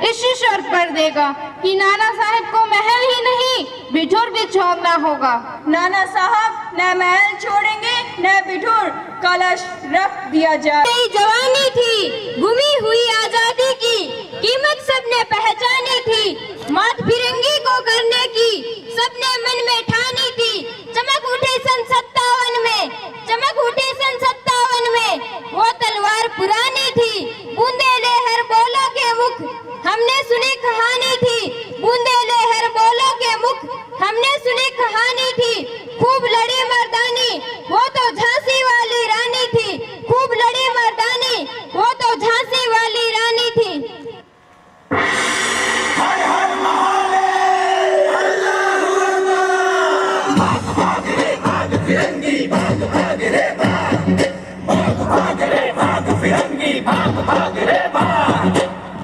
इसी शर्त पर देगा कि नाना साहब को महल ही नहीं बिठूर भी छोड़ना होगा। नाना साहब न महल छोड़ेंगे न बिठूर, कलश रख दिया जाए। नई जवानी थी, गुमी हुई आजादी की कीमत सबने पहचानी थी, मौत फिरंगी को करने की सबने मन में ठानी थी। चमक उठे सन 57 में, चमक उठे सन 57 में, वो तलवार पुरानी थी, बूंदे ले हर बोलो के मुख हमने सुनी कहानी थी, बूंदे ले हर बोलो के मुख हमने सुनी कहानी थी। खूब लड़ी मर्दानी वो तो झांसी वाली रानी थी, खूब लड़ी मर्दानी वो तो झांसी वाली रानी थी।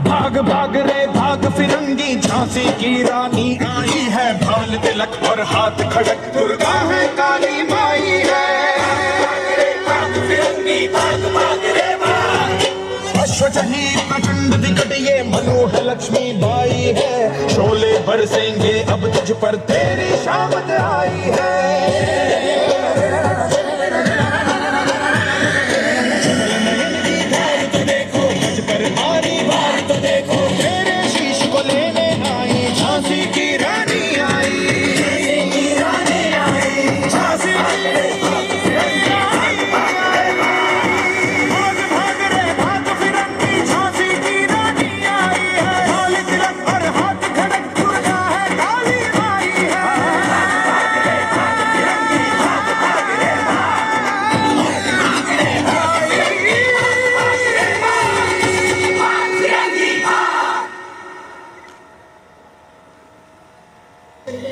भाग भाग रे भाग फिरंगी, झांसी की रानी आई है, भाल तिलक और हाथ खड़क दुर्गा है, काली माई है। भाग फिरंगी भाग भाग रे भाग, अश्वचनी प्रचंड विकट ये मनोह लक्ष्मी बाई है, शोले बरसेंगे अब तुझ पर तेरी शामत आई है।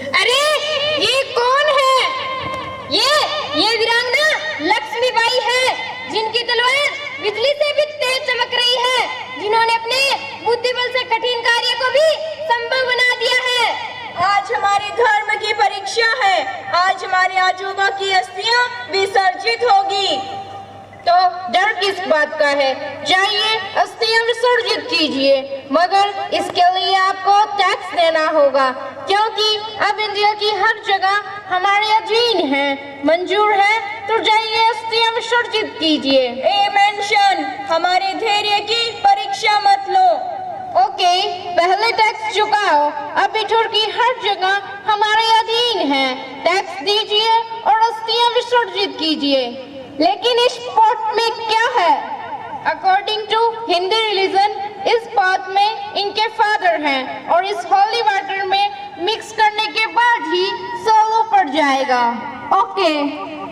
अरे ये कौन है? ये वीरांगना लक्ष्मीबाई है, जिनकी तलवार बिजली से भी तेज चमक रही है, जिन्होंने अपने बुद्धि बल से कठिन कार्य को भी संभव बना दिया है। आज हमारे धर्म की परीक्षा है, आज हमारे आजूबा की अस्थियां विसर्जित होगी। तो डर किस बात का है? जाइए अस्थियां विसर्जित कीजिए, मगर इसके लिए आपको टैक्स देना होगा, क्योंकि अब इंडिया की हर जगह हमारे अधीन है। मंजूर है तो जाइए अस्थियां विसर्जित कीजिए। ए मेंशन, हमारे धैर्य की परीक्षा मत लो। ओके, पहले टैक्स चुकाओ, अब बिठूर की हर जगह हमारे अधीन है। टैक्स दीजिए और अस्थियां विसर्जित कीजिए। लेकिन इस पॉट में क्या है? अकॉर्डिंग टू हिंदू रिलीजन इस पॉट में इनके फादर हैं और इस हॉली वाटर में मिक्स करने के बाद ही सोलो पड़ जाएगा। ओके,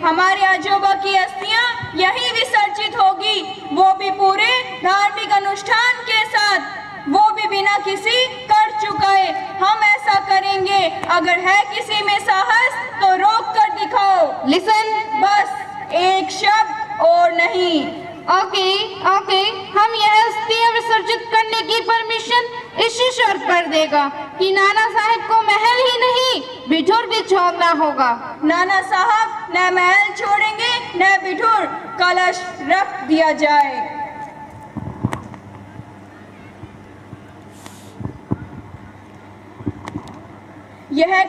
हमारे आजोबा की अस्थियां यही विसर्जित होगी, वो भी पूरे धार्मिक अनुष्ठान के साथ, वो भी बिना किसी कर चुकाए। हम ऐसा करेंगे, अगर है किसी में साहस तो रोक कर दिखाओ। लिसन, बस एक शब्द और नहीं। ओके, हम यह अस्थियां विसर्जित करने की परमिशन इसी शर्त पर देगा कि नाना साहब को महल ही नहीं बिठूर भी छोड़ना होगा। नाना साहब न महल छोड़ेंगे न बिठूर, कलश रख दिया जाए। यह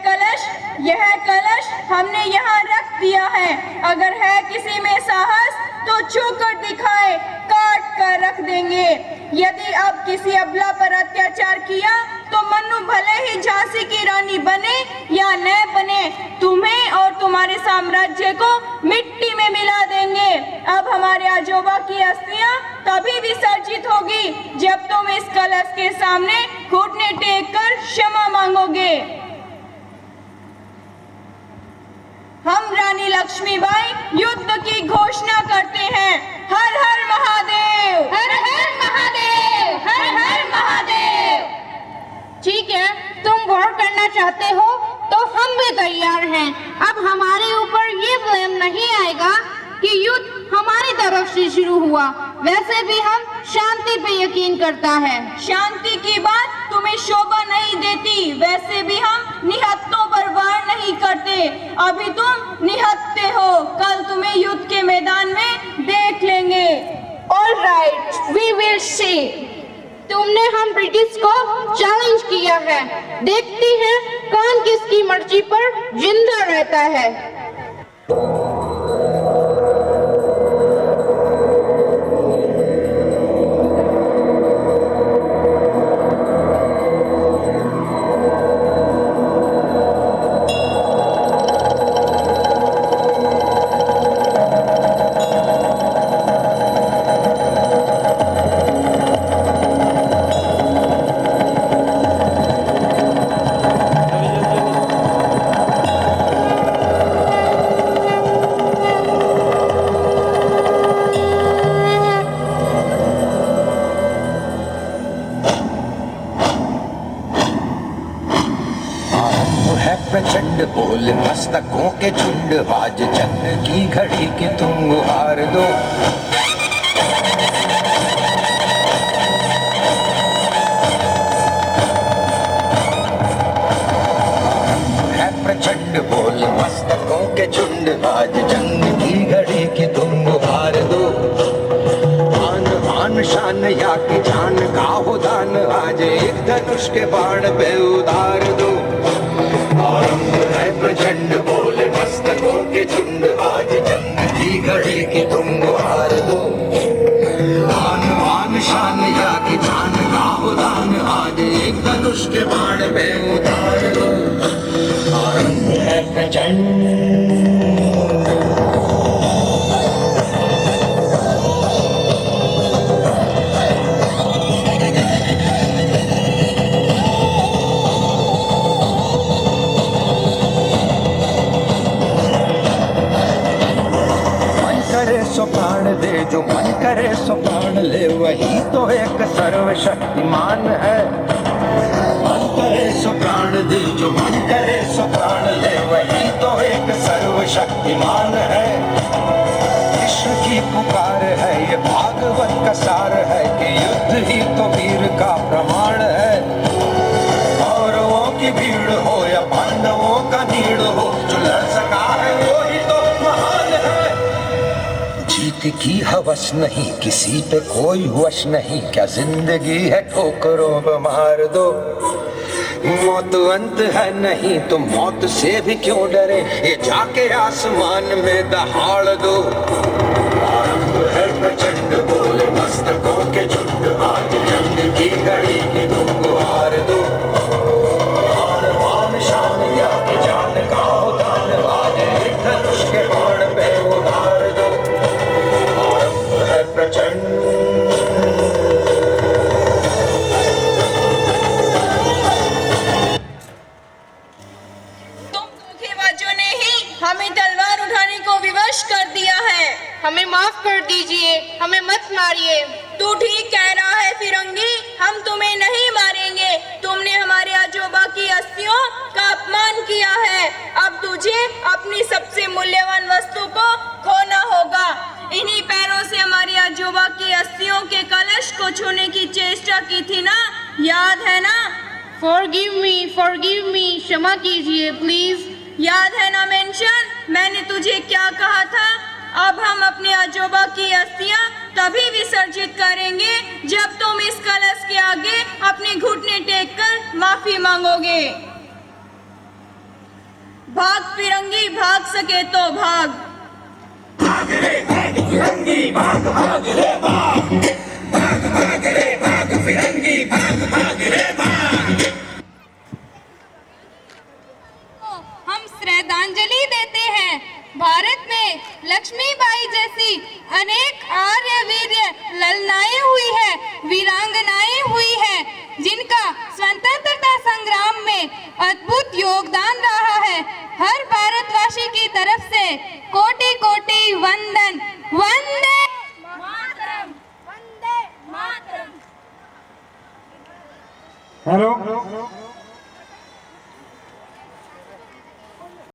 कलश हमने यहाँ रख दिया है, अगर है किसी में साहस तो छू कर दिखाए, काट कर रख देंगे। यदि अब किसी अबला पर अत्याचार किया तो मन्नू भले ही झांसी की रानी बने या न बने, तुम्हें और तुम्हारे साम्राज्य को मिट्टी में मिला देंगे। अब हमारे आजोबा की अस्थियां तभी विसर्जित होगी जब तुम इस कलश के सामने घुटने टेक कर क्षमा मांगोगे। हम रानी लक्ष्मीबाई युद्ध की घोषणा करते हैं। हर हर महादेव, हर हर महादेव, हर हर महादेव। ठीक है, तुम वॉर करना चाहते हो तो हम भी तैयार हैं। अब हमारे ऊपर ये ब्लेम नहीं आएगा कि युद्ध हमारी तरफ से शुरू हुआ, वैसे भी हम शांति पे यकीन करता है। शांति की बात तुम्हें शोभा नहीं देती, वैसे भी हम निहत्तों पर वार नहीं करते। अभी तुम निहत्ते हो, कल तुम्हें युद्ध के मैदान में देख लेंगे। All right, we will see. तुमने हम ब्रिटिश को चैलेंज किया है। देखती हैं कौन किसकी मर्जी पर जिंदा रहता है। प्रचंड बोल मस्तकों के झुंड, आज जंग की घड़ी के तुम गुहार दो। है प्रचंड बोल मस्तकों के झुंड, आज जंग की घड़ी के तुम गुहार दो। आन आन शान या की जान का हो दान, आज एक धनुष के बाण पे उतार दो। है प्रचंड बोल मस्तकों के झुंड, आज जंग की घड़ी की तुम गुहार दो। आन आन शान या की जान का हो दान, आज एक धनुष के बाण पे उतार दो। आरंभ है प्रचंड। सो प्राण दे, जो मन करे सो प्राण ले, वही तो एक सर्वशक्तिमान है। मन करे सो प्राण दे, जो मन करे सो प्राण ले, वही तो एक सर्वशक्तिमान है। विश्व की पुकार है, ये भागवत का सार है कि युद्ध ही तो वीर का प्रमाण है। कौरवों की भीड़ हो या पांडवों का नीड़ हो, जो लड़ सका है वो ही तो महान है। जीत की हवस नहीं, किसी पे कोई वश नहीं, क्या जिंदगी है ठोकरों पे मार दो। मौत अंत है नहीं तो मौत से भी क्यों डरे, ये जाके आसमान में दहाड़ दो। आरंभ है प्रचंड बोल मस्तकों के झुंड, आज जंग की घड़ी की तुम गुहार दो। आन बान शान या की जान का हो दान, आज एक धनुष के बाण पे उतार दो। प्रचंड तुम धोखेबाजों ने ही हमें तलवार उठाने को विवश कर दिया है। हमें माफ कर दीजिए, हमें मत मारिए। तू ठीक कह रहा है फिरंगी, हम तुम्हें नहीं मारेंगे। तुमने हमारे आजोबा की अस्थियों का अपमान किया है। अब तुझे अपनी सबसे मूल्यवान वस्तु को खोना होगा। इन्हीं पैरों से हमारे आजोबा की अस्थियों के कलश को छूने की चेष्टा की थी ना, याद है ना? Forgive me, क्षमा कीजिए प्लीज। याद है ना मेंशन, मैंने तुझे क्या कहा था? अब हम अपने आजोबा की अस्थियां तभी विसर्जित करेंगे जब तुम इस कलश के आगे अपने घुटने टेक कर माफी मांगोगे। भाग फिरंगी, भाग सके तो भाग। भाग रे भाग फिरंगी, भाग भाग रे भाग, भाग भाग रे भाग फिरंगी, भाग भाग रे भाग। हम श्रद्धांजलि देते हैं भारत में लक्ष्मीबाई जैसी अनेक आर्य वीर्य ललनाएं हुई है, वीरांगनाएं हुई है, जिनका स्वतंत्रता संग्राम में अद्भुत योगदान रहा है। हर भारतवासी की तरफ से कोटि कोटि वंदन। वंदे मातरम, वंदे मातरम। हेलो।